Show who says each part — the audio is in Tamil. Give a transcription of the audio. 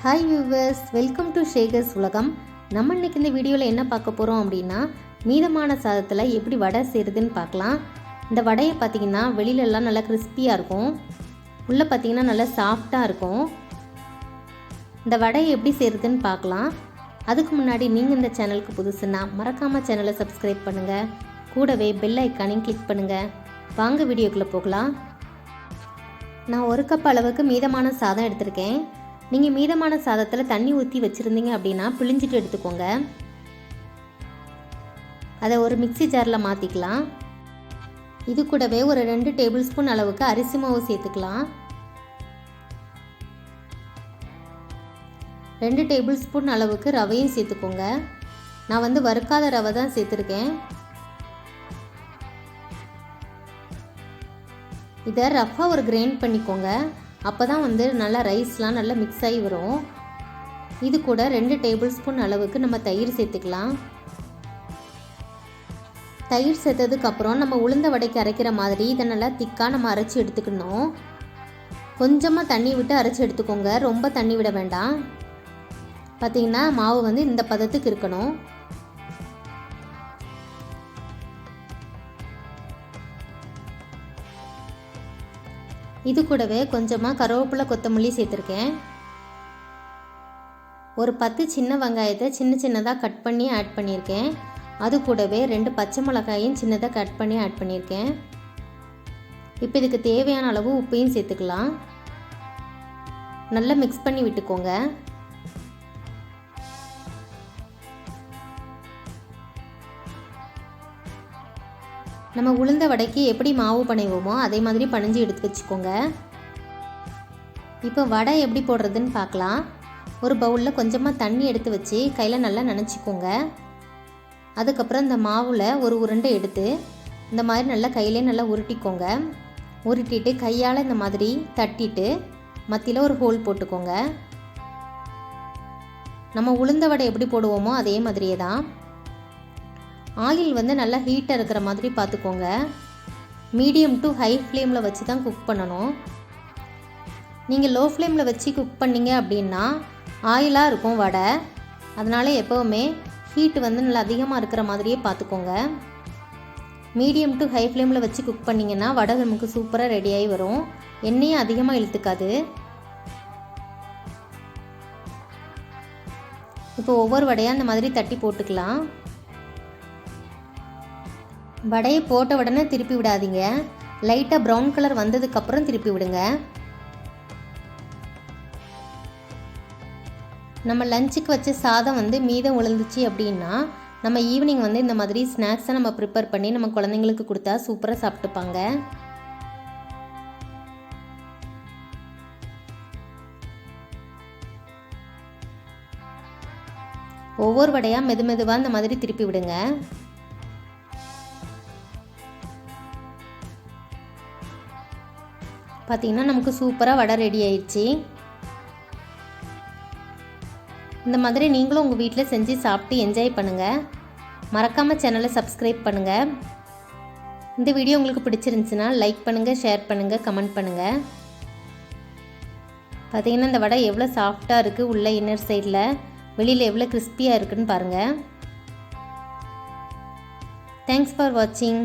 Speaker 1: ஹாய் வியூவர்ஸ், வெல்கம் டு ஷேகர்ஸ் உலகம். நம்ம இன்றைக்கி இந்த வீடியோவில் என்ன பார்க்க போகிறோம் அப்படின்னா, மீதமான சாதத்தில் எப்படி வடை செய்கிறதுன்னு பார்க்கலாம். இந்த வடையை பார்த்திங்கன்னா வெளியிலலாம் நல்லா கிறிஸ்பியாக இருக்கும், உள்ளே பார்த்திங்கன்னா நல்லா சாஃப்டாக இருக்கும். இந்த வடையை எப்படி செய்கிறதுன்னு பார்க்கலாம். அதுக்கு முன்னாடி நீங்கள் இந்த சேனலுக்கு புதுசுன்னா மறக்காமல் சேனலை சப்ஸ்கிரைப் பண்ணுங்கள், கூடவே பெல் ஐக்கானையும் கிளிக் பண்ணுங்கள். வாங்க வீடியோக்குள்ளே போகலாம். நான் 1 கப் அளவுக்கு மீதமான சாதம் எடுத்திருக்கேன். நீங்கள் மீதமான சாதத்தில் தண்ணி ஊற்றி வச்சுருந்தீங்க அப்படின்னா பிழிஞ்சிட்டு எடுத்துக்கோங்க. அதை ஒரு மிக்ஸி ஜாரில் மாற்றிக்கலாம். இது கூடவே ஒரு 2 டேபிள் ஸ்பூன் அளவுக்கு அரிசி மாவு சேர்த்துக்கலாம். 2 டேபிள் ஸ்பூன் அளவுக்கு ரவையும் சேர்த்துக்கோங்க. நான் வறுக்காத ரவை தான் சேர்த்துருக்கேன். இதை ரஃபாக ஒரு கிரைண்ட் பண்ணிக்கோங்க. அப்போ தான் நல்லா ரைஸ்லாம் நல்லா மிக்ஸ் ஆகி வரும். இது கூட 2 டேபிள் ஸ்பூன் அளவுக்கு நம்ம தயிர் சேர்த்துக்கலாம். தயிர் சேர்த்ததுக்கப்புறம் நம்ம உளுந்த வடைக்கு அரைக்கிற மாதிரி இதை நல்லா திக்காக நம்ம அரைச்சி எடுத்துக்கணும். கொஞ்சமாக தண்ணி விட்டு அரைச்சி எடுத்துக்கோங்க, ரொம்ப தண்ணி விட வேண்டாம். பார்த்திங்கன்னா மாவு இந்த பதத்துக்கு இருக்கணும். இது கூடவே கொஞ்சமாக கருவேப்பிலை கொத்தமல்லி சேர்த்துருக்கேன். ஒரு 10 சின்ன வெங்காயத்தை சின்னதாக கட் பண்ணி ஆட் பண்ணியிருக்கேன். அது கூடவே 2 பச்சை மிளகாயும் சின்னதாக கட் பண்ணி ஆட் பண்ணியிருக்கேன். இப்போ இதுக்கு தேவையான அளவு உப்பையும் சேர்த்துக்கலாம். நல்லா மிக்ஸ் பண்ணி விட்டுக்கோங்க. நம்ம உளுந்த வடைக்கு எப்படி மாவு பனைவோமோ அதே மாதிரி பனைஞ்சு எடுத்து வச்சுக்கோங்க. இப்போ வடை எப்படி போடுறதுன்னு பார்க்கலாம். ஒரு பவுலில் கொஞ்சமாக தண்ணி எடுத்து வச்சு கையில் நல்லா நனைச்சிக்கோங்க. அதுக்கப்புறம் இந்த மாவில் ஒரு உருண்டை எடுத்து இந்த மாதிரி நல்லா கையிலே நல்லா உருட்டிக்கோங்க. உருட்டிட்டு கையால் இந்த மாதிரி தட்டிட்டு மத்தியில் ஒரு ஹோல் போட்டுக்கோங்க. நம்ம உளுந்த வடை எப்படி போடுவோமோ அதே மாதிரியே தான். ஆயில் நல்லா ஹீட்டாக இருக்கிற மாதிரி பார்த்துக்கோங்க. மீடியம் டு ஹை ஃப்ளேமில் வச்சு தான் குக் பண்ணணும். நீங்கள் லோ ஃப்ளேமில் வச்சு குக் பண்ணிங்க அப்படின்னா ஆயிலாக இருக்கும் வடை. அதனால் எப்போவுமே ஹீட்டு நல்லா அதிகமாக இருக்கிற மாதிரியே பார்த்துக்கோங்க. மீடியம் டு ஹை ஃப்ளேமில் வச்சு குக் பண்ணிங்கன்னா வடை நமக்கு சூப்பராக ரெடியாகி வரும். எண்ணெயும் அதிகமாக இழுத்துக்காது. இப்போ ஒவ்வொரு வடையாக இந்த மாதிரி தட்டி போட்டுக்கலாம். வடையை போட்ட உடனே திருப்பி விடாதீங்க. லைட்டாக ப்ரௌன் கலர் வந்ததுக்கப்புறம் திருப்பி விடுங்க. நம்ம லஞ்சுக்கு வச்ச சாதம் மீதம் விழுந்துச்சு அப்படின்னா நம்ம ஈவினிங் இந்த மாதிரி ஸ்நாக்ஸை நம்ம ப்ரிப்பேர் பண்ணி நம்ம குழந்தைங்களுக்கு கொடுத்தா சூப்பராக சாப்பிட்டுப்பாங்க. ஒவ்வொரு வடையாக மெதுவாக இந்த மாதிரி திருப்பி விடுங்க. பார்த்திங்கன்னா நமக்கு சூப்பராக வடை ரெடி ஆயிடுச்சு. இந்த மாதிரி நீங்களும் உங்கள் வீட்டில் செஞ்சு சாப்பிட்டு என்ஜாய் பண்ணுங்கள். மறக்காமல் சேனலை சப்ஸ்கிரைப் பண்ணுங்கள். இந்த வீடியோ உங்களுக்கு பிடிச்சிருந்துச்சுன்னா லைக் பண்ணுங்கள், ஷேர் பண்ணுங்கள், கமெண்ட் பண்ணுங்கள். பார்த்திங்கன்னா இந்த வடை எவ்வளோ சாஃப்டாக இருக்குது, உள்ள இன்னர் சைடில் வெளியில் எவ்வளோ கிறிஸ்பியாக இருக்குதுன்னு பாருங்கள். தேங்க்ஸ் ஃபார் வாட்சிங்.